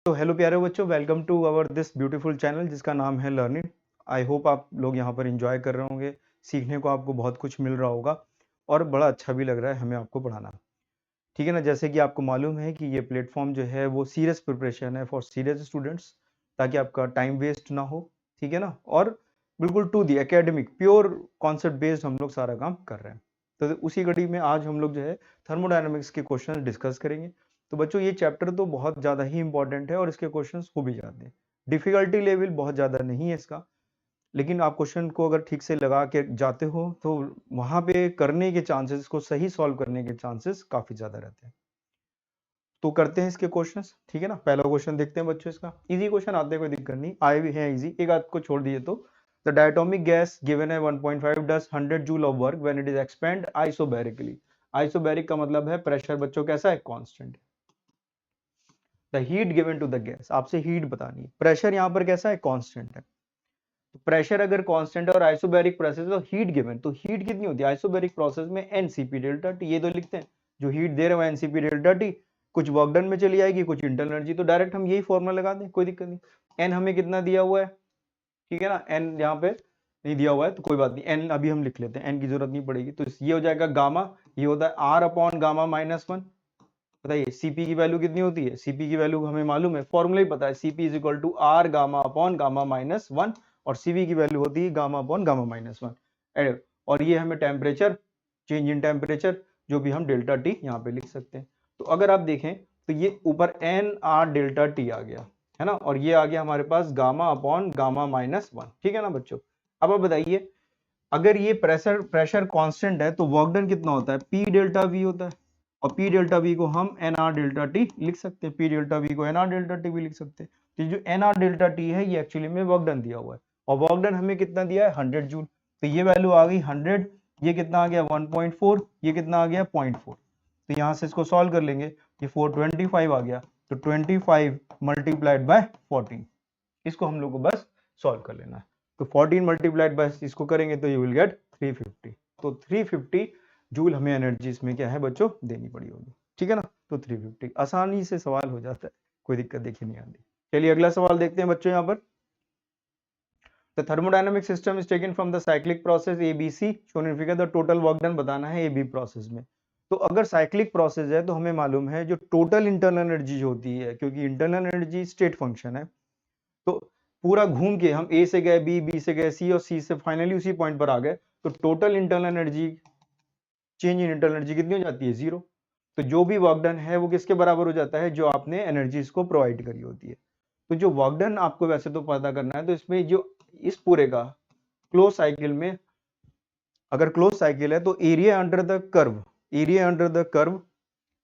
तो हेलो प्यारे बच्चों, welcome to our this beautiful channel जिसका नाम है लर्निंग। आई होप आप लोग यहाँ पर एंजॉय कर रहे होंगे, सीखने को आपको बहुत कुछ मिल रहा होगा और बड़ा अच्छा भी लग रहा है हमें आपको पढ़ाना। ठीक है ना, जैसे कि आपको मालूम है कि ये प्लेटफॉर्म जो है वो सीरियस प्रिपरेशन है फॉर सीरियस स्टूडेंट्स, ताकि आपका टाइम वेस्ट ना हो। ठीक है ना, और बिल्कुल to the academic pure concept based हम लोग सारा काम कर रहे हैं। तो उसी कड़ी में आज हम लोग जो है थर्मोडायनामिक्स के क्वेश्चन डिस्कस करेंगे। तो बच्चों ये चैप्टर तो बहुत ज़्यादा ही इंपॉर्टेंट है और इसके क्वेश्चंस हो भी जाते हैं। डिफिकल्टी लेवल बहुत ज़्यादा नहीं है इसका, लेकिन आप क्वेश्चन को अगर ठीक से लगा के जाते हो तो वहां पे करने के चांसेस, इसको सही सॉल्व करने के चांसेस काफी ज्यादा रहते हैं। तो करते हैं इसके क्वेश्चंस। ठीक है ना, पहला क्वेश्चन देखते हैं बच्चों। इसका इजी क्वेश्चन आते हैं, कोई दिक्कत नहीं, आए भी हैं इजी, एक आध को छोड़ दिए तो। द डायटोमिक गैस गिवन है 1.5 does 100 joule of work when it is expand isobarically. Isobaric का मतलब है प्रेशर बच्चों कैसा है, constant. The heat given to the gas, आपसे हीट बतानी है, प्रेशर यहाँ पर कैसा है, कांस्टेंट है। तो प्रेशर अगर कांस्टेंट है और आइसोबैरिक प्रोसेस तो हीट गिवन, तो हीट कितनी होती है आइसोबैरिक प्रोसेस में, एनसीपी डेल्टा टी। ये तो लिखते हैं, जो हीट दे रहे हो एनसीपी डेल्टा टी, कुछ वर्क डन में चली आएगी, कुछ इंटरनल एनर्जी, तो डायरेक्ट हम यही फॉर्मूला लगा दें, कोई दिक्कत नहीं। एन हमें कितना दिया हुआ है, ठीक है ना, एन यहाँ पे नहीं दिया हुआ है तो कोई बात नहीं, एन अभी हम लिख लेते हैं, एन की जरूरत नहीं पड़ेगी। तो ये हो जाएगा गामा, ये होता है R upon gamma minus one. बताइए सीपी की वैल्यू कितनी होती है, सीपी की वैल्यू हमें मालूम है, फॉर्मूला ही पता है, CP is equal to R gamma upon gamma minus one, और सीवी की वैल्यू होती है gamma upon gamma minus one. और ये हमें टेम्परेचर, चेंज इन टेम्परेचर, जो भी हम डेल्टा टी यहाँ पे लिख सकते हैं। तो अगर आप देखें तो ये ऊपर एन आर डेल्टा टी आ गया है ना, और ये आ गया हमारे पास gamma upon gamma minus one. ठीक है ना बच्चों, अब आप बताइए, अगर ये प्रेशर प्रेशर कांस्टेंट है तो वर्क डन कितना होता है, पी डेल्टा वी होता है, और पी डेल्टा वी को हम एन आर डेल्टा टी लिख सकते हैं, पी डेल्टा वी को एन आर डेल्टा टी भी लिख सकते हैं। तो जो एन आर डेल्टा टी है ये एक्चुअली में वर्क डन दिया हुआ है, और वर्क डन हमें कितना दिया है, 100 जूल। तो ये वैल्यू आ गई 100, ये कितना आ गया 1.4, ये कितना आ गया 0.4। तो यहाँ से इसको सॉल्व कर लेंगे, ये 425 आ गया, तो 25 मल्टीप्लाइड बाय 14, इसको हम लोग को बस सॉल्व कर लेना है। तो 14 मल्टीप्लाइड बाय इसको करेंगे तो यू विल गेट 350। तो 350 जूल हमें एनर्जी इसमें क्या है बच्चों, देनी पड़ी होगी। ठीक है ना, तो 350 आसानी से सवाल हो जाता है, कोई दिक्कत देखी नहीं आती। चलिए अगला सवाल देखते हैं बच्चों। यहाँ पर the thermodynamic system is taken from the cyclic process ABC shown in figure, the total work done बताना है एबी प्रोसेस में। तो अगर साइक्लिक प्रोसेस है तो हमें मालूम है जो टोटल इंटरनल एनर्जी जो होती है, क्योंकि इंटरनल एनर्जी स्टेट फंक्शन है, तो पूरा घूम के हम ए से गए बी, बी से गए सी, और सी से फाइनली उसी पॉइंट पर आ गए, तो total internal energy, change in internal energy कितनी हो जाती है, जीरो। तो जो भी वर्क डन है वो किसके बराबर हो जाता है, जो आपने एनर्जी को प्रोवाइड करी होती है। तो जो वर्क डन आपको वैसे तो पता करना है, तो इसमें जो इस पूरे का क्लोज साइकिल में, अगर क्लोज साइकिल है तो area under the curve, area under the curve,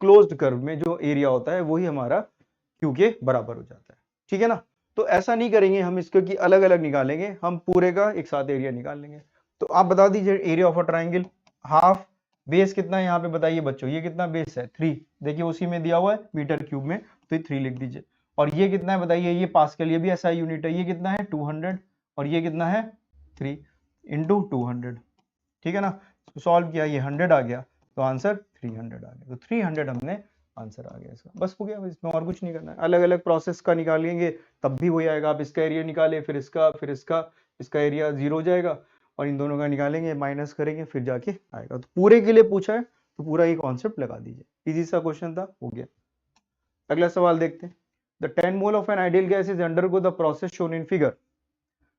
closed curve में जो एरिया होता है वही हमारा क्यू के बराबर हो जाता है। ठीक है ना, तो ऐसा नहीं करेंगे हम इसको कि अलग अलग निकालेंगे, हम पूरे का एक साथ एरिया निकाल लेंगे। तो आप बता दीजिए area of a triangle, half base कितना है यहाँ पे बताइए बच्चों, ये कितना बेस है 3, देखिए उसी में दिया हुआ है मीटर क्यूब में, तो ये 3 लिख दीजिए। और ये कितना है बताइए, ये पास्कल, ये भी ऐसा यूनिट है, ये कितना है 200, और ये कितना है 3 इंटू 200। ठीक है ना, सॉल्व किया, ये 100 आ गया, तो आंसर 300 आ गया। तो 300 हमने आंसर आ गया इसका, बस हो गया, इसमें और कुछ नहीं करना है। अलग अलग प्रोसेस का निकालेंगे तब भी वही आएगा, आप इसका एरिया निकाले, फिर इसका, फिर इसका एरिया जीरो हो जाएगा, और इन दोनों का निकालेंगे, माइनस करेंगे, फिर जाके आएगा। तो पूरे के लिए पूछा है तो पूरा ये कॉन्सेप्ट लगा दीजिए, इजी सा क्वेश्चन था, हो गया। अगला सवाल देखते हैं, the 10 mole of an ideal gas is undergo the process shown in figure.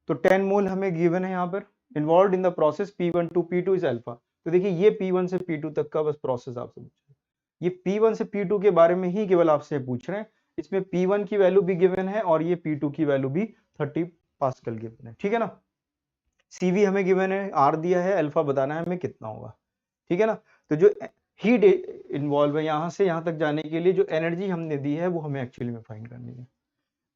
तो 10 मोल हमें गिवन है यहाँ पर, involve in the process P1 to P2 is alpha. तो देखिए ये P1 से P2 तक का बस प्रोसेस आपसे पूछ रहे हैं, ये P1 से P2 के बारे में ही केवल आपसे पूछ रहे हैं। इसमें P1 की वैल्यू भी गिवन है और ये P2 की वैल्यू भी 30 पास्कल गिवन है। ठीक है ना, CV हमें गिवन है, R दिया है, अल्फा बताना है हमें कितना होगा। ठीक है ना, तो जो हीट इन्वॉल्व है यहाँ से यहाँ तक जाने के लिए जो एनर्जी हमने दी है वो हमें एक्चुअली में फाइंड करनी है।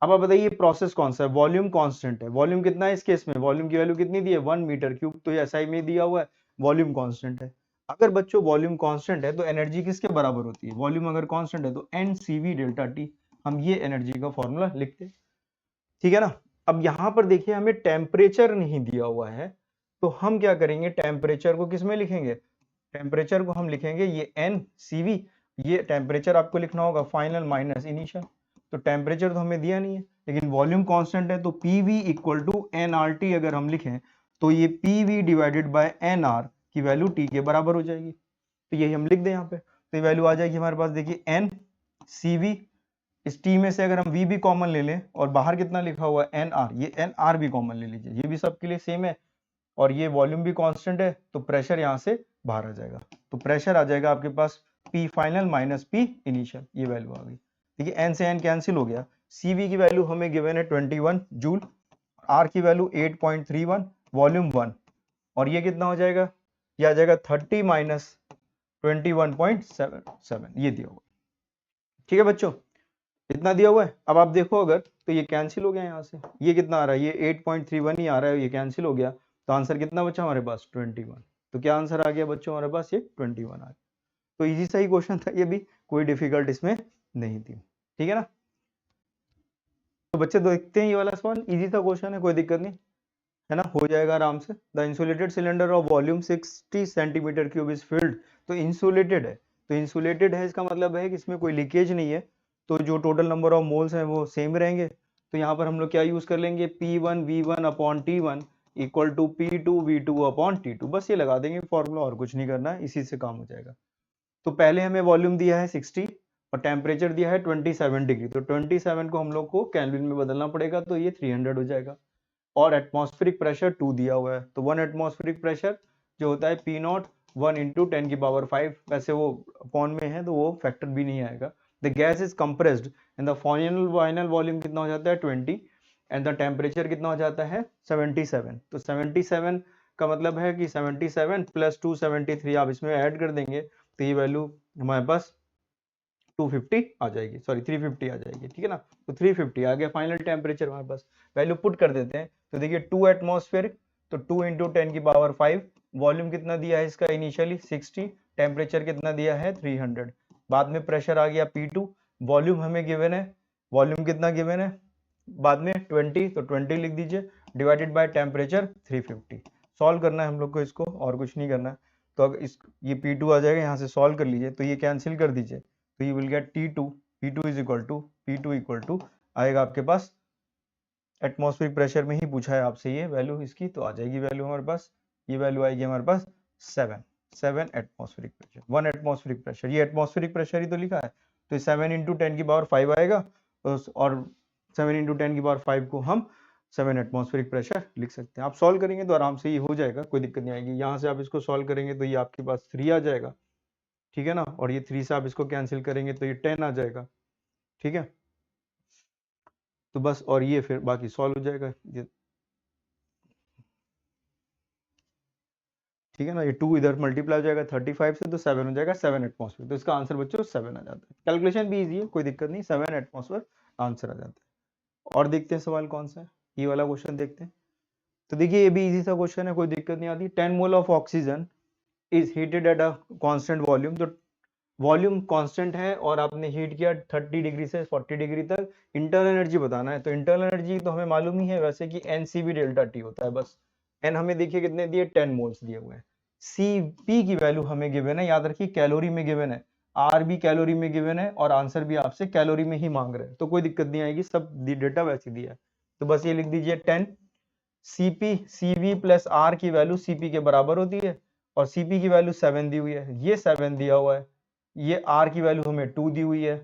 अब आप बताइए प्रोसेस कौन सा है, वॉल्यूम कांस्टेंट है, वॉल्यूम कितना है इस केस में, वॉल्यूम की वैल्यू कितनी दी है 1 मीटर क्यूब, तो ये SI में दिया हुआ है, वॉल्यूम कांस्टेंट है। अगर बच्चों वॉल्यूम कांस्टेंट है तो एनर्जी किसके बराबर होती है, वॉल्यूम अगर कांस्टेंट है तो NCV डेल्टा टी, हम ये एनर्जी का फॉर्मूला लिखते हैं। ठीक है ना, अब यहां पर देखिए हमें टेम्परेचर नहीं दिया हुआ है, तो हम क्या करेंगे, टेम्परेचर को किस में लिखेंगे, टेम्परेचर को हम लिखेंगे ये NCV, ये टेम्परेचर आपको लिखना होगा फाइनल माइनस इनिशियल। तो टेम्परेचर तो हमें दिया नहीं है, लेकिन वॉल्यूम कांस्टेंट है, तो PV इक्वल टू nRT अगर हम लिखें तो ये PV डिवाइडेड बाय nR की वैल्यू T के बराबर हो जाएगी। तो यही हम लिख दें यहाँ पे, तो ये वैल्यू आ जाएगी हमारे पास, देखिए n CV, इस T में से अगर हम V भी कॉमन ले लें और बाहर कितना लिखा हुआ है nR, ये nR भी कॉमन ले लीजिए, ये भी सबके लिए सेम है और ये वॉल्यूम भी कांस्टेंट है, तो प्रेशर यहाँ से बाहर आ जाएगा। तो प्रेशर आ जाएगा आपके पास P final minus P initial, ये वैल्यू आ गई। देखिए n से n कैंसिल हो गया, CV की वैल्यू हमें गिवन है 21 जूल, R की वैल्यू 8.31, वॉल्यूम 1, और ये कितना हो जाएगा, ये आ जाएगा 30 माइनस 21.77, ये दिया हुआ। ठीक है बच्चों, इतना दिया हुआ है। अब आप देखो अगर तो ये कैंसिल हो गया यहाँ से, ये कितना आ रहा है, ये 8.31 ही आ रहा है, ये कैंसिल हो गया, तो आंसर कितना बचा हमारे पास 21। तो क्या आंसर आ गया बच्चों हमारे पास, ये 21 आ गया। तो इजी सा ही क्वेश्चन था ये भी, कोई डिफिकल्ट इसमें नहीं थी। ठीक है ना, तो बच्चे देखते हैं ये वाला सवाल, इजी सा क्वेश्चन है, कोई दिक्कत नहीं है ना, हो जाएगा आराम से। The insulated cylinder of volume 60 centimetre cube is filled, तो इंसुलेटेड है, तो इंसुलेटेड है इसका मतलब है कि इसमें कोई लीकेज नहीं है, तो जो टोटल नंबर ऑफ मोल्स हैं वो सेम रहेंगे। तो यहाँ पर हम लोग क्या यूज कर लेंगे, P1 V1 upon T1 equal to P2 V2 upon T2, बस ये लगा देंगे फॉर्मूला, और कुछ नहीं करना है, इसी से काम हो जाएगा। तो पहले हमें वॉल्यूम दिया है 60 और टेम्परेचर दिया है 27 डिग्री, तो 27 को हम लोग को केल्विन में बदलना पड़ेगा, तो ये 300 हो जाएगा। और एटमॉस्फेरिक प्रेशर 2 दिया हुआ है, तो 1 एटमॉस्फेरिक प्रेशर जो होता है P0 1 इंटू 10 की पावर 5, वैसे वो अपॉन में है तो वो फैक्टर भी नहीं आएगा। The gas is compressed and the final volume कितना हो जाता है 20 एंड द टेम्परेचर कितना हो जाता है 77। तो 77 का मतलब है कि 77 प्लस 273 आप इसमें ऐड कर देंगे, तो ये वैल्यू हमारे पास 250 आ जाएगी, सॉरी 350 आ जाएगी। ठीक है ना, तो 350 आ गया फाइनल टेम्परेचर हमारे पास। वैल्यू पुट कर देते हैं, तो देखिए 2 एटमॉस्फेयर, तो 2 इंटू 10 की पावर 5, वॉल्यूम कितना दिया है इसका इनिशियली 60, टेम्परेचर कितना दिया है 300, बाद में प्रेशर आ गया P2, वॉल्यूम हमें गिवन है, वॉल्यूम कितना गिवन है बाद में 20, तो 20 लिख दीजिए, डिवाइडेड बाय टेम्परेचर 350। सॉल्व करना है हम लोग को इसको, और कुछ नहीं करना है। तो अगर इस ये P2 आ जाएगा, यहाँ से सॉल्व कर लीजिए, तो ये कैंसिल कर दीजिए, तो you will get T2, P2 is equal to P2 equal to आएगा आपके पास, एटमॉस्फेरिक प्रेशर में ही पूछा है आपसे ये वैल्यू इसकी, तो आ जाएगी वैल्यू हमारे पास, ये वैल्यू आएगी हमारे पास 7 एटमॉस्फेरिक प्रेशर, 1 एटमॉस्फेरिक प्रेशर, ये एटमॉस्फेरिक प्रेशर ही तो लिखा है, तो 7 इंटू 10 की पावर 5 आएगा, और 7 इंटू 10 की पावर 5 को हम 7 एटमॉस्फेरिक प्रेशर लिख सकते हैं। आप सॉल्व करेंगे तो आराम से ये हो जाएगा, कोई दिक्कत नहीं आएगी। यहाँ से आप इसको सॉल्व करेंगे तो ये आपके पास 3 आ जाएगा, ठीक है ना, और ये 3 से आप इसको कैंसिल करेंगे तो ये 10 आ जाएगा। ठीक है, तो बस, और ये फिर बाकी सॉल्व हो जाएगा ये, ठीक है ना, ये 2 इधर मल्टीप्लाई हो जाएगा 35 से, तो 7 हो जाएगा, 7 एटमॉस्फेयर, तो इसका आंसर बच्चों 7 आ जाता है। कैलकुलेशन भी इजी है, कोई दिक्कत नहीं, 7 एटमॉस्फेयर आंसर आ जाता है। और देखते हैं सवाल कौन सा है, ये वाला क्वेश्चन देखते हैं। तो देखिए ये भी इजी सा क्वेश्चन है, कोई दिक्कत नहीं आती। 10 mole of oxygen is heated at a constant volume, तो वॉल्यूम कांस्टेंट है और आपने हीट किया 30 डिग्री से 40 डिग्री तक, इंटरनल एनर्जी बताना है। तो इंटरनल एनर्जी तो हमें मालूम ही है वैसे कि NCV डेल्टा T होता है, बस एन हमें देखिए कितने दिए 10 मोल्स दिए हुए हैं। Cp की वैल्यू हमें गिवन है, याद रखिए कैलोरी में गिवन है, R भी कैलोरी में गिवन है और आंसर भी आपसे कैलोरी में ही मांग रहे हैं, तो कोई दिक्कत नहीं आएगी, सब डेटा वैसे दिया है। तो बस ये लिख दीजिए 10 Cp CV प्लस R की वैल्यू Cp के बराबर होती है, और Cp की वैल्यू 7 दी हुई है, ये 7 दिया हुआ है, ये R की वैल्यू हमें 2 दी हुई है,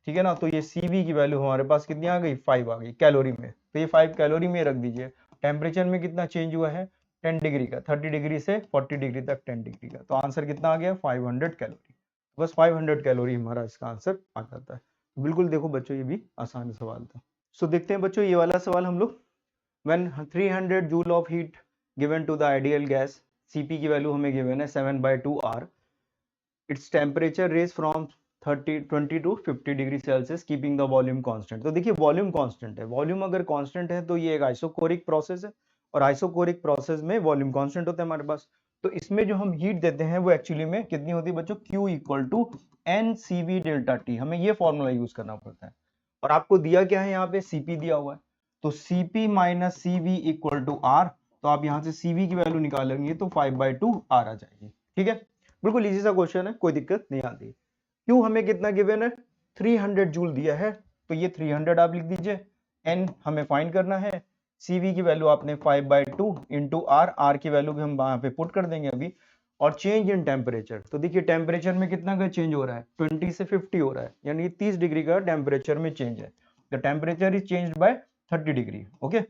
ठीक है ना, तो ये Cv की वैल्यू हमारे पास कितनी आ गई 5 आ गई कैलोरी में, तो ये 5 कैलोरी में रख दीजिए। टेम्परेचर में कितना चेंज हुआ है 10 डिग्री का, 30 डिग्री से 40 डिग्री तक 10 डिग्री का, तो आंसर कितना आ गया 500 कैलोरी, बस 500 कैलोरी हमारा इसका आंसर आ जाता है। बिल्कुल देखो बच्चों ये भी आसान सवाल था। सो देखते हैं बच्चों ये वाला सवाल हम लोग, when 300 joule of heat given to the ideal gas, Cp की वैल्यू हमें गिवन है 7/2 R, its temperature raise from 20 to 50 degree Celsius keeping the volume constant. तो देखिए वॉल्यूम कांस्टेंट है, वॉल्यूम अगर कांस्टेंट है तो ये एक आइसोकोरिक प्रोसेस है, और आइसोकोरिक प्रोसेस में वॉल्यूम कांस्टेंट होता है हमारे पास। तो इसमें जो हम हीट देते हैं वो एक्चुअली में कितनी होती है बच्चों, Q equal to NCV delta T, हमें ये फॉर्मूला यूज करना पड़ता है। और आपको दिया क्या है यहाँ पे Cp दिया हुआ है, तो Cp minus CV equal to R, तो आप यहाँ से CV की वैल्यू निकालेंगे तो 5/2 R आ जाएगी। ठीक है, बिल्कुल इजी सा क्वेश्चन है, कोई दिक्कत नहीं आती। क्यों हमें कितना गिवन है 300 जूल दिया है, तो ये 300 आप लिख दीजिए। n हमें फाइंड करना है, CV की वैल्यू आपने 5/2 इंटू R की वैल्यू भी हम वहां पे पुट कर देंगे अभी। और चेंज इन टेम्परेचर, तो देखिए टेम्परेचर में कितना का चेंज हो रहा है, 20 से 50 हो रहा है, यानी 30 डिग्री का टेम्परेचर में चेंज है। The temperature is changed by 30 degree. Okay,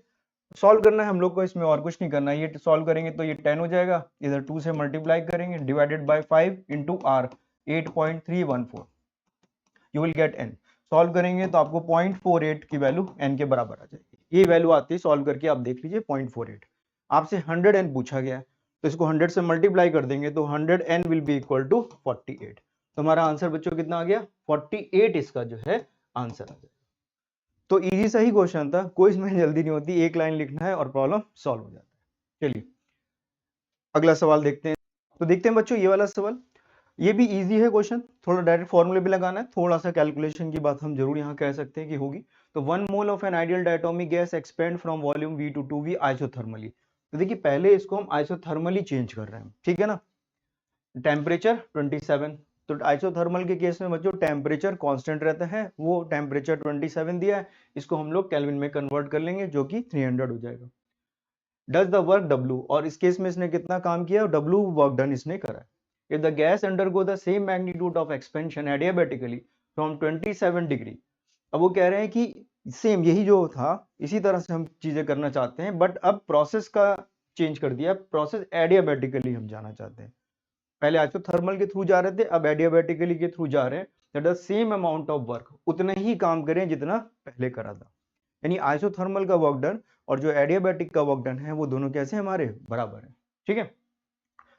solve करना है हम लोग को, इसमें और कुछ नहीं करना है। ये सॉल्व करेंगे तो ये 10 हो जाएगा, इधर 2 से मल्टीप्लाई करेंगे, divided by 5 into R 8.314, you will gate n। Solve करेंगे तो आपको 0.48 की वैल्यू n के बराबर आ जाएगी। ये वैल्यू आती है, सॉल्व करके आप देख लीजिए 0.48। आपसे 100n पूछा गया है, तो इसको 100 से मल्टीप्लाई कर देंगे तो 100n will be equal to 48। तो हमारा आंसर बच्चों कितना आ गया, 48 इसका जो है आंसर आ जाएगा। तो इजी सा ही क्वेश्चन था, कोई इसमें जल्दी नहीं होती, एक लाइन लिखना है और प्रॉब्लम सॉल्व हो जाता है। चलिए अगला सवाल देखते हैं। तो देखते हैं बच्चों ये वाला सवाल, ये भी इजी है क्वेश्चन, थोड़ा डायरेक्ट फॉर्मूले भी लगाना है, थोड़ा सा कैलकुलेशन की बात हम जरूर यहाँ कह सकते हैं कि होगी। तो 1 मोल of an ideal diatomic gas expand from volume V to 2V isothermally. तो देखिए पहले इसको हम आइसोथर्मली चेंज कर रहे हैं, ठीक है ना। टेम्परेचर 27, तो आइसोथर्मल के केस में बच्चों टेम्परेचर कांस्टेंट रहता है, वो टेम्परेचर 27 दिया है, इसको हम लोग केल्विन में कन्वर्ट कर लेंगे जो कि 300 हो जाएगा। डज द वर्क W, और इस केस में इसने कितना काम किया, W वर्क डन इसने करा है। If the gas undergo the same magnitude of expansion adiabatically from 27 degree, अब वो कह रहे हैं कि सेम यही जो था इसी तरह से हम चीजें करना चाहते हैं, बट अब प्रोसेस का चेंज कर दिया, प्रोसेस एडियाबेटिकली हम जाना चाहते हैं। पहले आइसोथर्मल के थ्रू जा रहे थे, अब एडियाबेटिकली के थ्रू जा रहे हैं। That the same amount of work, उतना ही काम करें जितना पहले करा था, यानी आइसोथर्मल का वर्क डन और जो एडियाबेटिक का वर्क डन है वो दोनों कैसे हमारे बराबर है, ठीक है।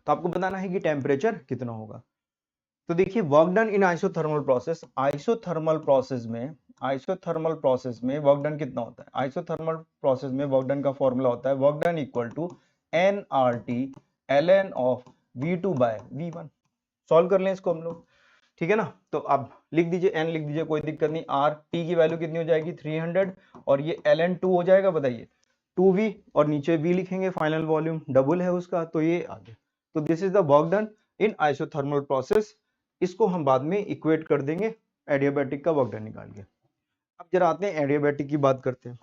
तो आपको बताना है कि टेम्परेचर कितना होगा। तो देखिए work done in isothermal process, isothermal process में वर्क डन कितना होता है, आइसोथर्मल प्रोसेस में वर्क डन का फॉर्मूला होता है work done equal to nRT ln of V2 by V1। Solve कर लें इसको हम लोग, ठीक है ना। तो अब लिख दीजिए n लिख दीजिए, कोई दिक्कत नहीं। RT की वैल्यू कितनी हो जाएगी 300, और ये ln 2 हो जाएगा, बताइए 2V, और नीचे V लिखेंगे, फाइनल वॉल्यूम डबल है उसका, तो ये आ गया। तो this is the work done in isothermal process, इसको हम बाद में इक्वेट कर देंगे एडियाबैटिक का वर्क डन निकाल के। अब जरा आते हैं एडियाबैटिक की बात करते हैं।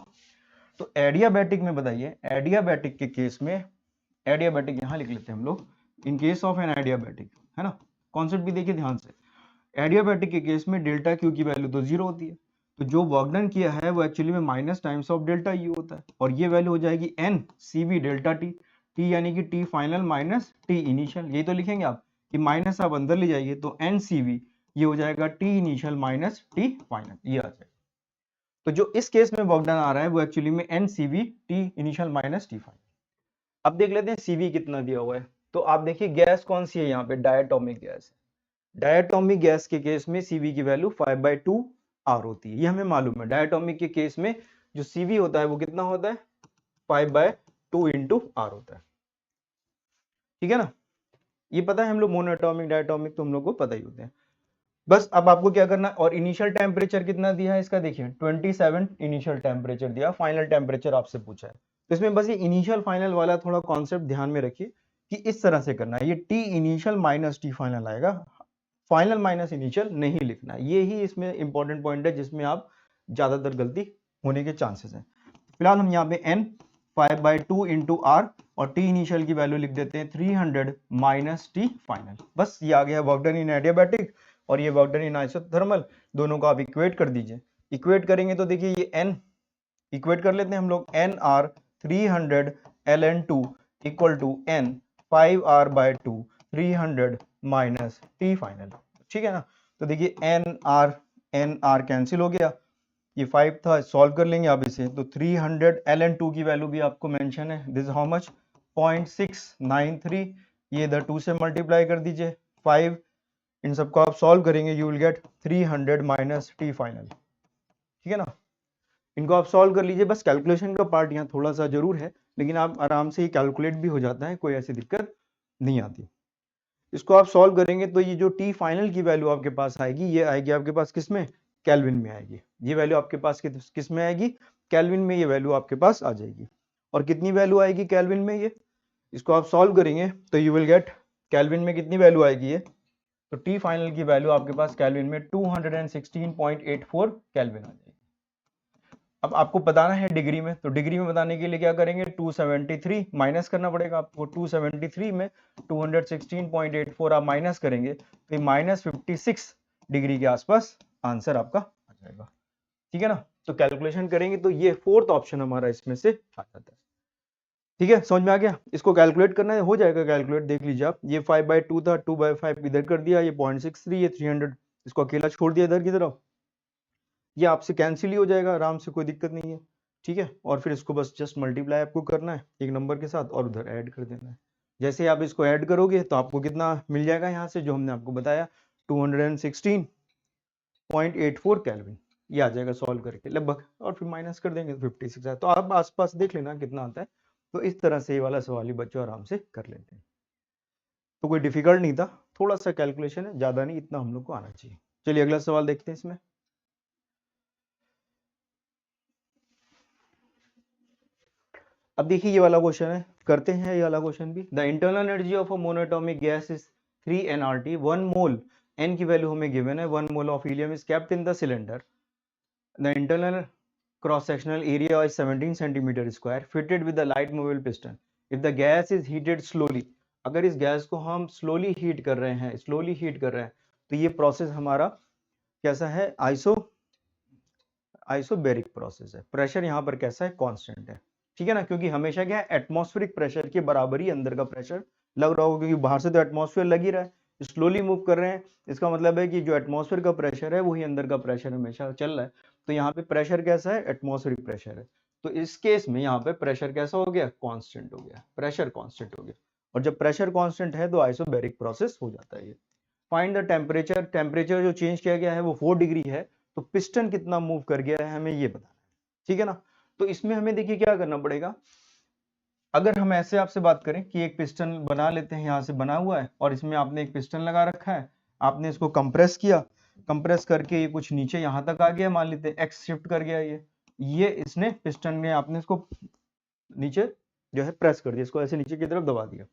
तो एडियाबैटिक में बताइए, एडियाबैटिक के केस में, एडियाबैटिक यहां लिख लेते हैं हम लोग, in case of an adiabatic, है ना। कॉन्सेप्ट भी देखिए ध्यान से, एडियाबैटिक के केस में डेल्टा क्यू की वैल्यू तो 0 होती है, तो जो वर्क डन किया है वो एक्चुअली में minus times of delta U होता है, और ये वैल्यू हो जाएगी n CV delta T, T यानी कि T final minus T initial, यही तो लिखेंगे आप कि माइनस आप अंदर ले जाइए तो एन CV ये हो जाएगा T initial minus T final, ये आ जाएगा। तो जो इस केस में वर्क डन आ रहा है वो एक्चुअली में n CV T initial minus T final. अब देख लेते हैं CV कितना दिया हुआ है। तो आप देखिए गैस कौन सी है, यहाँ पे डायटोमिक गैस है। डायटोमिक गैस के केस में CV की वैल्यू 5/2 R होती है, ये हमें मालूम है। डायटोमिक के केस में जो CV होता है वो कितना होता है, 5/2 इंटू R होता है, ठीक है ना। ये पता है हम लोग, मोनोएटॉमिक डायटोमिक तो हम लोग को पता ही होते हैं। बस अब आपको क्या करना है, और इनिशियल टेम्परेचर कितना दिया है इसका, देखिए 27 इनिशियल टेम्परेचर दिया, फाइनल टेम्परेचर आपसे पूछा है। तो इसमें बस ये इनिशियल फाइनल वाला थोड़ा कॉन्सेप्ट ध्यान में रखिए कि इस तरह से करना है, ये T initial minus T final आएगा, फाइनल माइनस इनिशियल नहीं लिखना है। ये ही इसमें इंपॉर्टेंट पॉइंट है जिसमें आप ज्यादातर गलती होने के चांसेस हैं। फिलहाल हम यहाँ पे n 5/2 इंटू R और t इनिशियल की वैल्यू लिख देते हैं 300 माइनस टी फाइनल। बस ये आ गया वर्क डन इन एडियाबैटिक और ये वर्क डन इन आइसोथर्मल, दोनों को आप इक्वेट कर दीजिए। इक्वेट करेंगे तो देखिए ये n इक्वेट कर लेते हैं हम लोग, nR 300 ln 2 equal to n 5R/2 300 minus T final, ठीक है ना। तो देखिए एन आर कैंसिल हो गया, ये 5 था, सॉल्व कर लेंगे आप इसे। तो 300 ln 2 की वैल्यू भी आपको मेंशन है, दिस हाउ मच 0.693, ये इधर 2 से मल्टीप्लाई कर दीजिए, 5, इन सबको आप सॉल्व करेंगे you will gate 300 minus T final, ठीक है ना। इनको आप सॉल्व कर लीजिए, बस कैलकुलेशन का पार्ट यहाँ थोड़ा सा जरूर है, लेकिन आप आराम से ये कैलकुलेट भी हो जाता है, कोई ऐसी दिक्कत नहीं आती। इसको आप सॉल्व करेंगे तो ये जो टी फाइनल की वैल्यू आपके पास आएगी, ये आएगी आपके पास किस में, केल्विन में आएगी। ये वैल्यू आपके पास किस में आएगी, केल्विन में ये वैल्यू आपके पास आ जाएगी। और कितनी वैल्यू आएगी केल्विन में, ये इसको आप सॉल्व करेंगे तो यू विल गेट केल्विन में कितनी वैल्यू आएगी ये, तो टी फाइनल की वैल्यू आपके पास केल्विन में 216.84 केल्विन आ जाएगी। अब आपको बताना है डिग्री में, तो डिग्री में बताने के लिए क्या करेंगे, 273 माइनस करना पड़ेगा आपको। 273 में 216.84 आप माइनस करेंगे तो ये -56 डिग्री के आसपास आंसर आपका आ जाएगा। ठीक है ना, तो कैलकुलेशन करेंगे तो ये फोर्थ ऑप्शन हमारा इसमें से आ जाता है। ठीक है, समझ में आ गया। इसको कैलकुलेट करना है, हो जाएगा कैलकुलेट, देख लीजिए आप। ये 5/2 था, 2/5 इधर कर दिया, ये 0.63, ये 300, इसको अकेला छोड़ दिया इधर की तरफ, ये आपसे कैंसिल ही हो जाएगा आराम से, कोई दिक्कत नहीं है। ठीक है, और फिर इसको बस जस्ट मल्टीप्लाई आपको करना है एक नंबर के साथ और उधर ऐड कर देना है। जैसे आप इसको ऐड करोगे तो आपको कितना मिल जाएगा यहाँ से, जो हमने आपको बताया 216.84 केल्विन, ये आ जाएगा सॉल्व करके लगभग, और फिर माइनस कर देंगे तो 56 है। तो आप आसपास देख लेना कितना आता है। तो इस तरह से ये वाला सवाल ही बच्चों आराम से कर लेते हैं। तो कोई डिफिकल्ट नहीं था, थोड़ा सा कैलकुलेशन है, ज्यादा नहीं, इतना हम लोग को आना चाहिए। चलिए अगला सवाल देखते हैं इसमें। अब देखिए ये वाला क्वेश्चन है, करते हैं ये वाला क्वेश्चन भी। The internal energy of a monoatomic gas is 3 nRT, 1 mole, n की वैल्यू हमें गिवन है, 1 mole of helium is kept in the cylinder, the internal cross sectional area is 17 centimetre square, fitted with the light movable piston, if the gas is heated slowly. अगर इस gas को हम slowly heat कर रहे हैं, slowly heat कर रहे हैं, तो ये प्रोसेस हमारा कैसा है, आइसोबैरिक प्रोसेस है। प्रेशर यहाँ पर कैसा है, कांस्टेंट है। ठीक है ना, क्योंकि हमेशा क्या है, एटमॉस्फेरिक प्रेशर के बराबर ही अंदर का प्रेशर लग रहा होगा, क्योंकि बाहर से तो एटमॉस्फेयर लग ही रहा है, स्लोली मूव कर रहे हैं, इसका मतलब है कि जो एटमॉस्फेयर का प्रेशर है वही अंदर का प्रेशर हमेशा चल रहा है। तो यहाँ पे प्रेशर कैसा है, एटमॉस्फेरिक प्रेशर है। तो इस केस में यहाँ पे प्रेशर कैसा हो गया, कांस्टेंट हो गया, प्रेशर कांस्टेंट हो गया। और जब प्रेशर कांस्टेंट है तो आइसोबैरिक प्रोसेस हो जाता है ये। फाइंड द टेम्परेचर, टेम्परेचर जो चेंज किया गया है वो 4 डिग्री है, तो पिस्टन कितना मूव कर गया है हमें ये बताना है। ठीक है ना, तो इसमें हमें देखिए क्या करना पड़ेगा। अगर हम ऐसे आपसे बात करें कि एक पिस्टन बना लेते हैं, यहाँ से बना हुआ है और इसमें आपने एक पिस्टन लगा रखा है, आपने इसको कंप्रेस किया, कंप्रेस करके ये कुछ नीचे यहाँ तक आ गया, मान लेते हैं एक्स शिफ्ट कर गया, ये इसने पिस्टन ने आपने इसको नीचे जो है प्रेस कर दिया, इसको ऐसे नीचे की तरफ दबा दिया।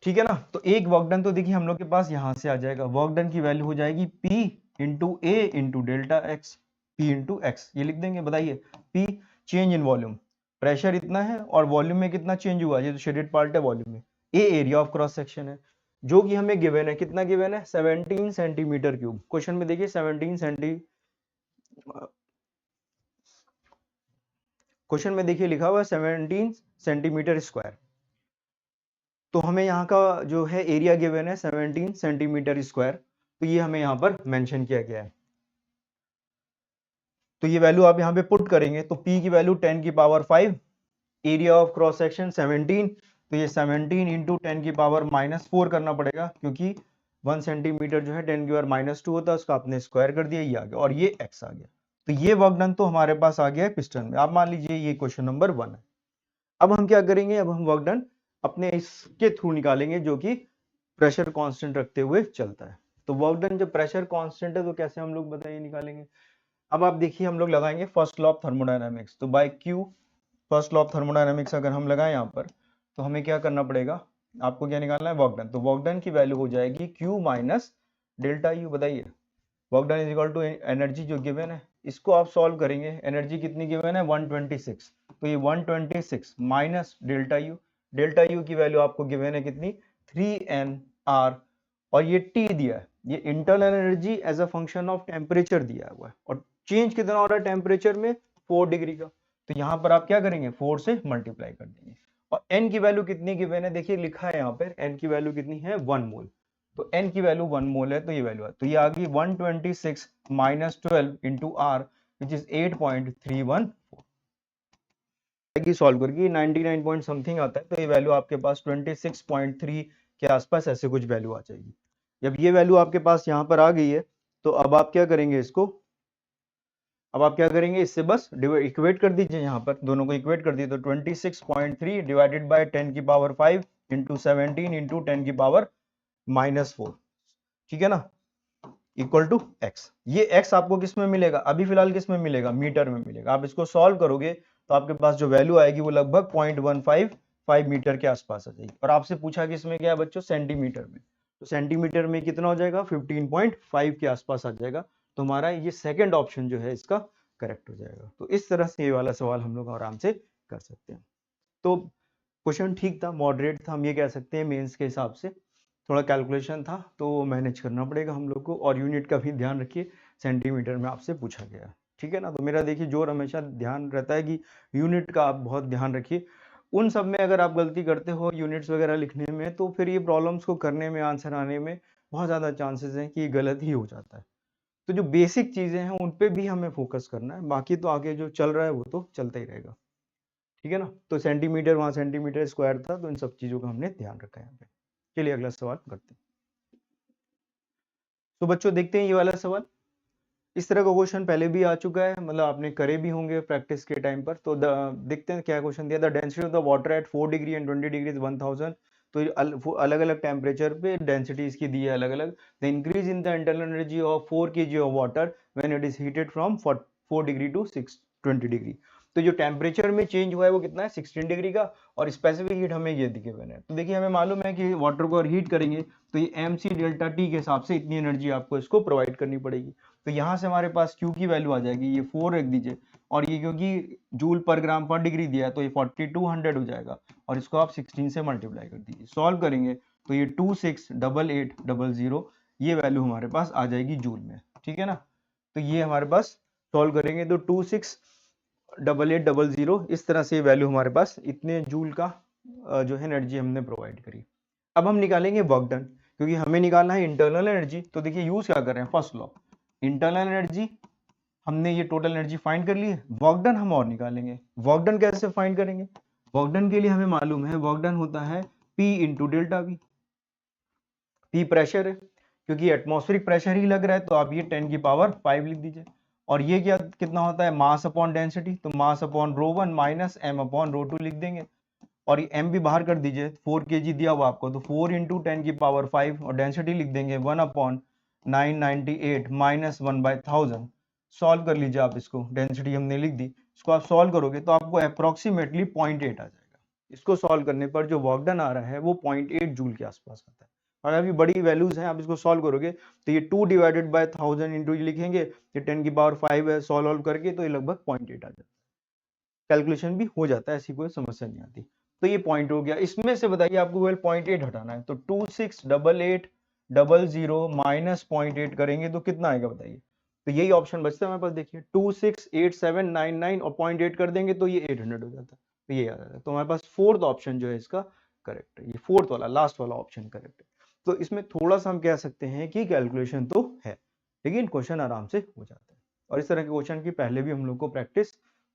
ठीक है ना, तो एक वर्क डन तो देखिए हम लोग के पास यहां से आ जाएगा, वर्क डन की वैल्यू हो जाएगी P into A into delta X, P into X, ये लिख देंगे। बताइए P change in volume, pressure इतना है और वॉल्यूम में कितना चेंज हुआ, ये तो शेडेड पार्ट है वॉल्यूम में। ए एरिया ऑफ क्रॉस सेक्शन है जो कि हमें गिवन है, कितना गिवन है, 17 सेंटीमीटर क्यूब। क्वेश्चन में देखिए 17 क्वेश्चन में देखिए लिखा हुआ है 17 सेंटीमीटर स्क्वायर, तो हमें यहाँ का जो है एरिया गिवन है 17 सेंटीमीटर स्क्वायर, तो ये हमें यहाँ पर मेंशन किया गया है। तो ये वैल्यू आप यहाँ पे पुट करेंगे तो P की वैल्यू 10 की power 5, area of cross section 17, तो ये 17 इंटू 10 की पावर -4 करना पड़ेगा, क्योंकि 1 सेंटीमीटर जो है 10 की पावर -2 होता है, उसका आपने स्क्वायर कर दिया, ये आ गया, और ये x आ गया। तो ये वर्क डन तो हमारे पास आ गया है पिस्टन में। आप मान लीजिए ये क्वेश्चन नंबर 1 है। अब हम क्या करेंगे, अब हम वर्क डन अपने इसके थ्रू निकालेंगे जो कि प्रेशर कांस्टेंट रखते हुए चलता है। तो वर्क डन जब प्रेशर कांस्टेंट है तो कैसे हम लोग बताइए निकालेंगे। अब आप देखिए हम लोग लगाएंगे फर्स्ट लॉ ऑफ थर्मोडायनामिक्स, तो by Q first law of thermodynamics अगर हम लगाएं यहाँ पर, तो हमें क्या करना पड़ेगा, आपको क्या निकालना है, वर्क डन। तो वर्क डन की वैल्यू हो जाएगी Q माइनस डेल्टा यू। बताइए work done is equal to energy जो गिवन है, इसको आप सॉल्व करेंगे, एनर्जी कितनी गिवन है 126, तो ये 126 minus delta U, delta U की वैल्यू आपको गिवन है कितनी 3nr, और ये T दिया है, ये internal energy as a function of temperature दिया हुआ है, और चेंज कितना हो रहा है टेम्परेचर में 4 डिग्री का, तो यहाँ पर आप क्या करेंगे 4 से मल्टीप्लाई कर देंगे। और n की वैल्यू कितनी गिवन है, देखिए लिखा है यहाँ पर n की वैल्यू कितनी है 1 मोल, तो n की वैल्यू 1 मोल है, तो ये वैल्यू है, तो ये आ गई 126 minus 12 into R which is 8.314 की सॉल्व करके 99 पॉइंट समथिंग आता है, तो ये वैल्यू आपके पास 26.3 के आसपास ऐसे कुछ वैल्यू आ जाएगी। जब ये वैल्यू आपके पास यहाँ पर आ गई है तो अब आप क्या करेंगे इसको, अब आप क्या करेंगे इससे बस इक्वेट कर दीजिए, यहाँ पर दोनों को इक्वेट कर दीजिए, तो 26.3 डिवाइडेड बाय 10 की पावर 5 इंटू 17 इंटू 10 की पावर -4, ठीक है ना, इक्वल टू x। ये x आपको किस में मिलेगा, अभी फिलहाल किस में मिलेगा, मीटर में मिलेगा। आप इसको सॉल्व करोगे तो आपके पास जो वैल्यू आएगी वो लगभग 0.155 मीटर के आसपास आ जाएगी, और आपसे पूछा कि इसमें क्या है बच्चों, सेंटीमीटर में, तो सेंटीमीटर में कितना हो जाएगा 15.5 के आसपास आ जाएगा। तो हमारा ये सेकंड ऑप्शन जो है इसका करेक्ट हो जाएगा। तो इस तरह से ये वाला सवाल हम लोग आराम से कर सकते हैं। तो क्वेश्चन ठीक था, मॉडरेट था, हम ये कह सकते हैं मेंस के हिसाब से। थोड़ा कैलकुलेशन था तो मैनेज करना पड़ेगा हम लोग को, और यूनिट का भी ध्यान रखिए, सेंटीमीटर में आपसे पूछा गया, ठीक है ना। तो मेरा देखिए जोर हमेशा ध्यान रहता है कि यूनिट का आप बहुत ध्यान रखिए। उन सब में अगर आप गलती करते हो यूनिट्स वगैरह लिखने में, तो फिर ये प्रॉब्लम्स को करने में, आंसर आने में बहुत ज़्यादा चांसेस हैं कि गलत ही हो जाता है। तो जो बेसिक चीज़ें हैं उन पे भी हमें फोकस करना है, बाकी तो आगे जो चल रहा है वो तो चलता ही रहेगा, ठीक है ना। तो सेंटीमीटर, वहाँ सेंटीमीटर स्क्वायर था, तो इन सब चीज़ों का हमने ध्यान रखा है यहाँ पे। चलिए अगला सवाल करते हैं। तो बच्चों देखते हैं ये वाला सवाल। इस तरह का क्वेश्चन पहले भी आ चुका है, मतलब आपने करे भी होंगे प्रैक्टिस के टाइम पर। तो देखते हैं क्या क्वेश्चन दिया। The density of the water at 4 degree and 20 degree 1000। तो अलग अलग टेम्परेचर पे डेंसिटी इसकी दी है अलग अलग। The increase in the internal energy of 4 kg of water when it is heated from 4 degree to 20 degree. तो जो टेम्परेचर में चेंज हुआ है वो कितना है, 16 डिग्री का, और स्पेसिफिक हीट हमें ये दिखे हुए हैं। तो देखिए हमें मालूम है कि वाटर को अगर हीट करेंगे तो ये mc डेल्टा टी के हिसाब से इतनी एनर्जी आपको इसको प्रोवाइड करनी पड़ेगी। तो यहाँ से हमारे पास Q की वैल्यू आ जाएगी, ये 4 रख दीजिए, और ये क्योंकि जूल पर ग्राम पर डिग्री दिया है तो ये 4200 हो जाएगा, और इसको आप 16 से मल्टीप्लाई कर दीजिए। सॉल्व करेंगे तो ये 268800 ये वैल्यू हमारे पास आ जाएगी जूल में, ठीक है ना। तो ये हमारे पास सॉल्व करेंगे तो 268800 इस तरह से वैल्यू हमारे पास इतने जूल का जो है एनर्जी हमने प्रोवाइड करी। अब हम निकालेंगे वर्क डन, क्योंकि हमें निकालना है इंटरनल एनर्जी। तो देखिए यूज क्या कर रहे हैं, फर्स्ट लॉ, इंटरनल एनर्जी हमने ये टोटल एनर्जी फाइंड कर ली है, वर्क डन हम और निकालेंगे। वर्क डन कैसे फाइंड करेंगे, वर्क डन के लिए हमें मालूम है वर्क डन होता है P into delta we. P pressure है, क्योंकि एटमॉस्फेरिक प्रेशर ही लग रहा है, तो आप ये 10 की पावर 5 लिख दीजिए। और ये क्या कितना होता है, मास अपॉन डेंसिटी, तो mass upon ρ1 minus m upon ρ2 लिख देंगे। और ये m भी बाहर कर दीजिए, 4 kg दिया हुआ आपको, तो 4 इंटू 10 की पावर 5, और डेंसिटी लिख देंगे 1 अपॉन 998 माइनस 1/1000। सॉल्व कर लीजिए आप इसको, डेंसिटी हमने लिख दी, इसको आप सॉल्व करोगे तो आपको अप्रोक्सीमेटली 0.8 आ जाएगा। इसको सॉल्व करने पर जो वर्क डन आ रहा है वो 0.8 जूल के आसपास आता है। और अभी बड़ी वैल्यूज हैं, आप इसको सॉल्व करोगे तो ये 2 डिवाइडेड बाय 1000 इंटू लिखेंगे, ये 10 की पावर 5 है, सॉल्व करके तो ये लगभग 0.8 आ जाता है। कैलकुलेशन भी हो जाता है, ऐसी कोई समस्या नहीं आती। तो ये पॉइंट हो गया, इसमें से बताइए आपको केवल 0.8 हटाना है, तो 268800 माइनस 0.8 करेंगे तो कितना आएगा बताइए। तो यही ऑप्शन बचता है हमारे पास, देखिए 268799 और 0.8 कर देंगे तो ये 800 हो जाता है। तो ये आ जाता है, तो हमारे पास फोर्थ ऑप्शन जो है इसका करेक्ट है, ये फोर्थ वाला लास्ट वाला ऑप्शन करेक्ट है। तो इसमें थोड़ा सा हम कह सकते हैं कि कैलकुलेशन तो है, लेकिन क्वेश्चन आराम से हो जाता है। और इस तरह के क्वेश्चन की पहले भी हम लोग को प्रैक्टिस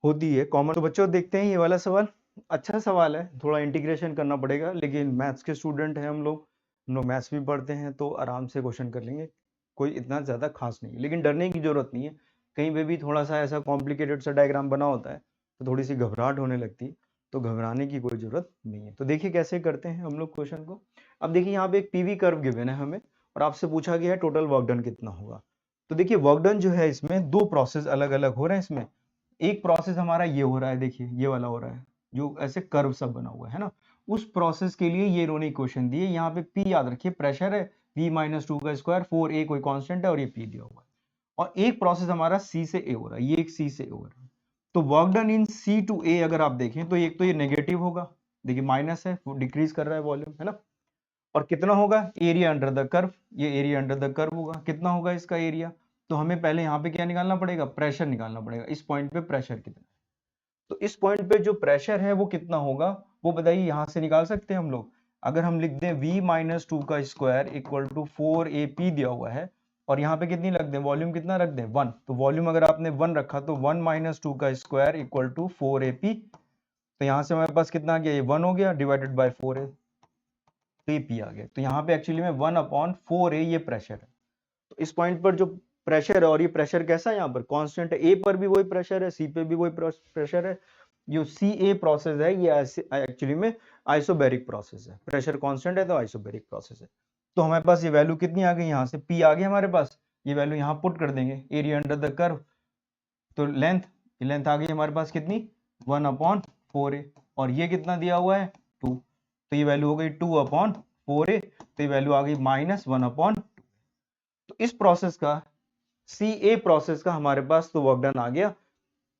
होती है कॉमन। तो बच्चों देखते हैं ये वाला सवाल, अच्छा सवाल है, थोड़ा इंटीग्रेशन करना पड़ेगा, लेकिन मैथ्स के स्टूडेंट हैं हम लोग मैथ्स भी पढ़ते हैं, तो आराम से क्वेश्चन कर लेंगे, कोई इतना ज़्यादा खास नहीं है, लेकिन डरने की जरूरत नहीं है। कहीं पे भी थोड़ा सा ऐसा कॉम्प्लिकेटेड सा डायग्राम बना होता है तो थोड़ी सी घबराहट होने लगती है, तो घबराने की कोई जरूरत नहीं है। तो देखिए कैसे करते हैं हम लोग क्वेश्चन को। अब देखिए यहाँ पे एक पीवी कर्व गिवन है हमें, और आपसे पूछा गया है टोटल वर्क डन कितना होगा। तो देखिए वर्क डन जो है इसमें दो प्रोसेस अलग अलग हो रहे हैं इसमें। एक प्रोसेस हमारा ये हो रहा है, देखिए ये वाला हो रहा है जो ऐसे कर्व सब बना हुआ है ना, उस प्रोसेस के लिए ये इन्होंने क्वेश्चन दिए। यहाँ पे P याद रखिए प्रेशर है, V माइनस 2 का स्क्वायर, 4A कोई कांस्टेंट है, और ये P दिया हुआ है। और एक प्रोसेस हमारा C से A हो रहा है, ये एक C से A हो रहा है। तो work done in C to A अगर आप देखें तो एक तो ये नेगेटिव होगा, देखिए माइनस है, डिक्रीज कर रहा है वॉल्यूम, है ना। और कितना होगा, एरिया अंडर द कर्व, ये एरिया अंडर द कर्व होगा, कितना होगा इसका एरिया। तो हमें पहले यहाँ पे क्या निकालना पड़ेगा, प्रेशर निकालना पड़ेगा, इस पॉइंट पे प्रेशर कितना है। तो इस पॉइंट पे जो प्रेशर है वो कितना होगा, वो बताइए, यहाँ से निकाल सकते हैं हम लोग। अगर हम लिख दें V माइनस 2 का स्क्वायर इक्वल टू 4AP दिया हुआ है, और यहाँ पे कितनी रख दें, वॉल्यूम कितना रख दें 1, तो वॉल्यूम अगर आपने 1 रखा तो 1 माइनस 2 का स्क्वायर इक्वल टू 4AP। तो यहाँ से हमारे पास कितना आ गया, ये 1 हो गया डिवाइडेड बाय 4 है, तो ये P आ गया। तो यहाँ पे एक्चुअली में 1/4A ये प्रेशर है। तो इस पॉइंट पर जो प्रेशर है, और ये प्रेशर कैसा है यहाँ पर कांस्टेंट है, ए पर भी वही प्रेशर है, सी पे भी वही प्रेशर है। जो सी ए प्रोसेस है ये एक्चुअली में आइसोबैरिक प्रोसेस है, प्रेशर कांस्टेंट है तो आइसोबैरिक प्रोसेस है। तो हमारे पास ये वैल्यू कितनी आ गई, यहाँ से P आ गया हमारे पास, ये वैल्यू यहाँ पुट कर देंगे, एरिया अंडर द कर्व। तो लेंथ आ गई हमारे पास कितनी, 1/4A, और ये कितना दिया हुआ है 2, तो ये वैल्यू हो गई 2/4A, तो ये वैल्यू आ गई -1/2। तो इस प्रोसेस का, सी ए प्रोसेस का हमारे पास तो वर्क डन आ गया।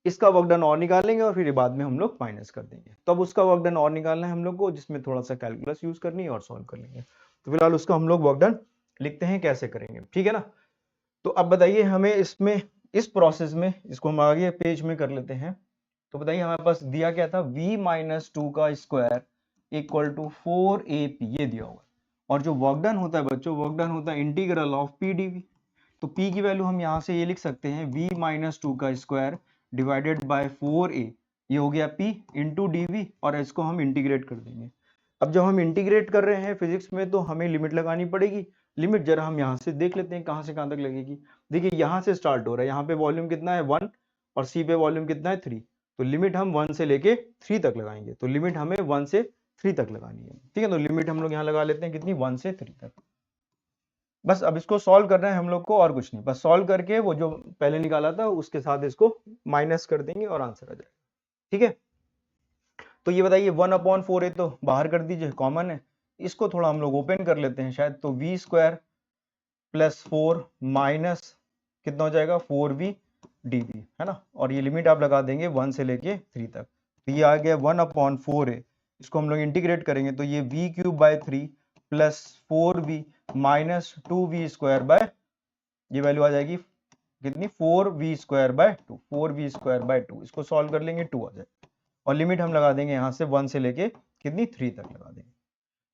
इसका वर्क डन और निकालेंगे और फिर बाद में हम लोग माइनस कर देंगे। तो अब उसका वर्क डन और निकालना है हम लोग को, जिसमें थोड़ा सा कैलकुलस यूज करनी है और सॉल्व कर लेंगे। तो फिलहाल उसका हम लोग वर्क डन लिखते हैं, कैसे करेंगे, ठीक है ना। तो अब बताइए हमें इसमें, इस प्रोसेस में, इसको हम आगे पेज में कर लेते हैं। तो बताइए हमारे पास दिया क्या था, v माइनस टू का स्क्वायर इक्वल टू 4AP, ये दिया हुआ है। और जो वर्क डन होता है बच्चों, वर्क डन होता है इंटीग्रल ऑफ पी डीवी। तो p की वैल्यू हम यहाँ से ये लिख सकते हैं, v माइनस टू का स्क्वायर डिवाइडेड बाय 4a, ये हो गया p इंटू डी, और इसको हम इंटीग्रेट कर देंगे। अब जब हम इंटीग्रेट कर रहे हैं फिजिक्स में तो हमें लिमिट लगानी पड़ेगी। लिमिट जरा हम यहाँ से देख लेते हैं कहाँ से कहाँ तक लगेगी। देखिए यहाँ से स्टार्ट हो रहा है, यहाँ पे वॉल्यूम कितना है 1 और सी पे वॉल्यूम कितना है 3। तो लिमिट हम 1 से लेके 3 तक लगाएंगे। तो लिमिट हमें 1 से 3 तक लगानी है, ठीक है। तो लिमिट हम लोग यहाँ लगा लेते हैं कितनी, 1 से 3 तक। बस अब इसको सॉल्व करना है हम लोग को, और कुछ नहीं। बस सॉल्व करके वो जो पहले निकाला था उसके साथ इसको माइनस कर देंगे और आंसर आ जाएगा, ठीक है। तो ये बताइए 1/4 है तो बाहर कर दीजिए, कॉमन है। इसको थोड़ा हम लोग ओपन कर लेते हैं शायद। तो वी स्क्वायर प्लस 4 माइनस कितना हो जाएगा 4v dv, है ना। और ये लिमिट आप लगा देंगे 1 से लेके 3 तक। तो ये आ गया 1/4 है। इसको हम लोग इंटीग्रेट करेंगे तो ये v cube by 3 plus 4v minus 2v square by, ये वैल्यू आ जाएगी कितनी, 4v square by 2, 4v square by 2। इसको सॉल्व कर लेंगे 2 आ जाएगा। और लिमिट हम लगा देंगे यहाँ से 1 से लेके कितनी 3 तक लगा देंगे,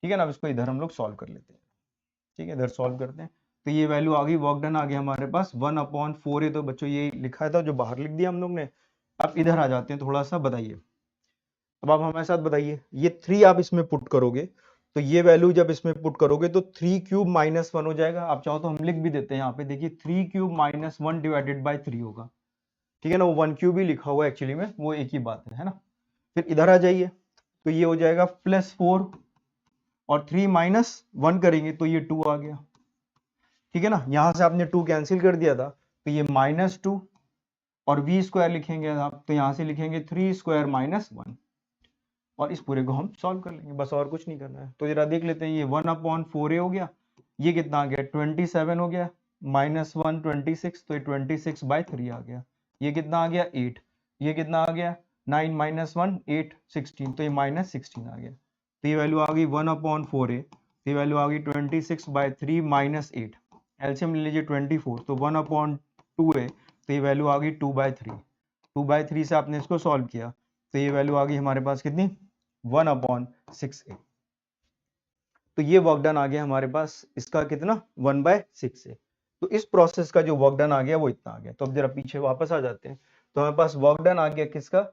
ठीक है ना। अब इसको इधर हम लोग सॉल्व कर लेते हैं, ठीक है, इधर सॉल्व करते हैं। तो ये वैल्यू आ गई, वर्क डन आ गया हमारे पास 1/4 है। तो बच्चों ये लिखा था जो बाहर लिख दिया हम लोग ने। अब इधर आ जाते हैं, थोड़ा सा बताइए। अब आप हमारे साथ बताइए, ये 3 आप इसमें पुट करोगे तो ये वैल्यू जब इसमें पुट करोगे तो 3 क्यूब माइनस 1 हो जाएगा। आप चाहो तो हम लिख भी देते हैं यहाँ पे, देखिए 3 क्यूब माइनस 1 डिवाइडेड बाय 3 होगा, ठीक है ना। वो 1 क्यूब ही लिखा हुआ है एक्चुअली में, वो एक ही बात है ना। फिर इधर आ जाइए, तो ये हो जाएगा +4 और 3 माइनस 1 करेंगे तो ये 2 आ गया, ठीक है ना। यहां से आपने 2 कैंसिल कर दिया था तो ये -2 और v स्क्वायर लिखेंगे आप तो यहां से लिखेंगे 3 स्क्वायर माइनस 1, और इस पूरे को हम सॉल्व कर लेंगे, बस और कुछ नहीं करना है। तो जरा देख लेते हैं, ये 1/4 हो गया, ये कितना आ गया 27 हो गया, -1 26, तो ये 26/3 आ गया। ये कितना आ गया 8, ये कितना आ गया 9 - 1 8 16, तो ये -16 आ गया। तो ये वैल्यू आ गई 1/4 ये वैल्यू आ गई 26/3 -8। एलसीएम ले लीजिए 24, तो 1/2 है तो ये वैल्यू आ गई 2/3। 2/3 से आपने इसको सॉल्व किया तो ये वैल्यू आ गई हमारे पास कितनी 1/6a। तो ये वर्क डन आ गया हमारे पास, इसका कितना 1/6 है। तो इस प्रोसेस का जो वर्क डन आ गया वो इतना आ गया। तो अब जरा पीछे वापस आ जाते हैं, तो हमारे पास वर्क डन आ गया किसका,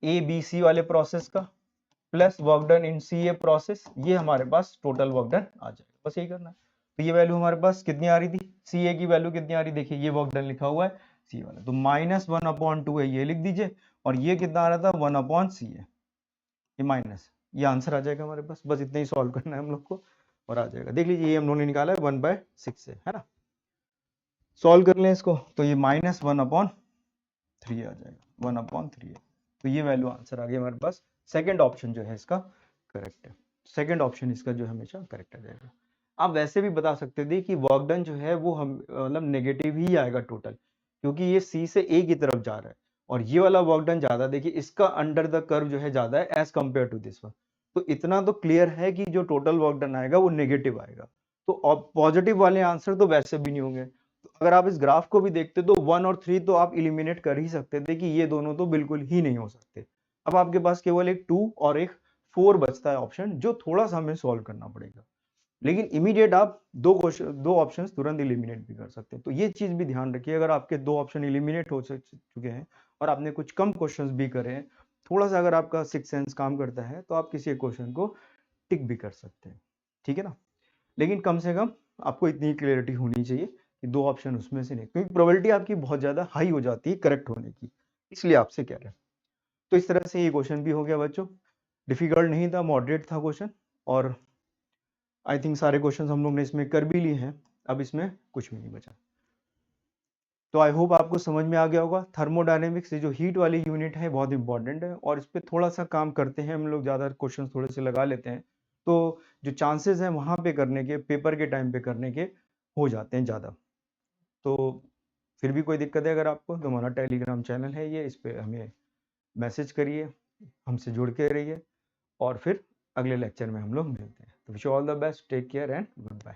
ABC वाले प्रोसेस का प्लस वर्क डन इन CA प्रोसेस, ये हमारे पास टोटल वर्क डन आ जाएगा। बस यही करना है। तो ये वैल्यू हमारे पास कितनी आ रही थी, CA की वैल्यू कितनी आ रही, देखिए ये वर्क डन लिखा हुआ है C वाला, तो -1/2 है, ये लिख दीजिए। और ये कितना आ रहा था 1/CA, ये माइनस, ये आंसर आ जाएगा हमारे पास। बस इतना ही सॉल्व करना है हम लोग को और आ जाएगा। देख लीजिए ये हम लोगों ने निकाला है 1/6 से, है ना। सॉल्व कर लें इसको तो ये -1/3 आ जाएगा, 1/3 है। तो ये वैल्यू आंसर आ गई हमारे पास। सेकंड ऑप्शन जो है इसका करेक्ट है, सेकंड ऑप्शन इसका जो हमेशा करेक्ट आ जाएगा। आप वैसे भी बता सकते थे कि वर्क डन जो है वो हम मतलब नेगेटिव ही आएगा टोटल, क्योंकि ये C से A की तरफ जा रहा है और ये वाला वर्क डन ज्यादा, देखिए इसका अंडर द कर्व जो है ज्यादा है as compare to this one. तो इतना तो क्लियर है कि जो टोटल वर्क डन आएगा वो नेगेटिव आएगा। तो पॉजिटिव वाले आंसर तो वैसे भी नहीं होंगे। तो अगर आप इस ग्राफ को भी देखते तो 1 और 3 तो आप इलिमिनेट कर ही सकते थे कि ये दोनों तो बिल्कुल ही नहीं हो सकते। अब आपके पास केवल एक 2 और एक 4 बचता है ऑप्शन, जो थोड़ा सा हमें सॉल्व करना पड़ेगा। लेकिन इमीडिएट आप दो ऑप्शंस तुरंत इलिमिनेट भी कर सकते हैं। तो ये चीज भी ध्यान रखिए, अगर आपके 2 ऑप्शन इलिमिनेट हो चुके हैं और आपने कुछ कम क्वेश्चंस भी करे हैं, थोड़ा सा अगर आपका सिक्स सेंस काम करता है तो आप किसी एक क्वेश्चन को टिक भी कर सकते हैं, ठीक है ना। लेकिन कम से कम आपको इतनी क्लियरिटी होनी चाहिए कि 2 ऑप्शन उसमें से नहीं, क्योंकि प्रोबेबिलिटी आपकी बहुत ज्यादा हाई हो जाती है करेक्ट होने की, इसलिए आपसे कह रहे हैं। तो इस तरह से ये क्वेश्चन भी हो गया बच्चों, डिफिकल्ट नहीं था, मॉडरेट था क्वेश्चन। और आई थिंक सारे क्वेश्चंस हम लोग ने इसमें कर भी लिए हैं, अब इसमें कुछ भी नहीं बचा। तो आई होप आपको समझ में आ गया होगा। थर्मोडायनेमिक्स ये जो हीट वाली यूनिट है बहुत इंपॉर्टेंट है, और इस पर थोड़ा सा काम करते हैं हम लोग, ज़्यादा क्वेश्चन थोड़े से लगा लेते हैं तो जो चांसेस हैं वहाँ पे करने के, पेपर के टाइम पे करने के हो जाते हैं ज़्यादा। तो फिर भी कोई दिक्कत है अगर आपको, तो हमारा टेलीग्राम चैनल है ये, इस पे हमें मैसेज करिए, हमसे जुड़ के रहिए, और फिर अगले लेक्चर में हम लोग मिलते हैं। तो wish you all the best, take care and good bye.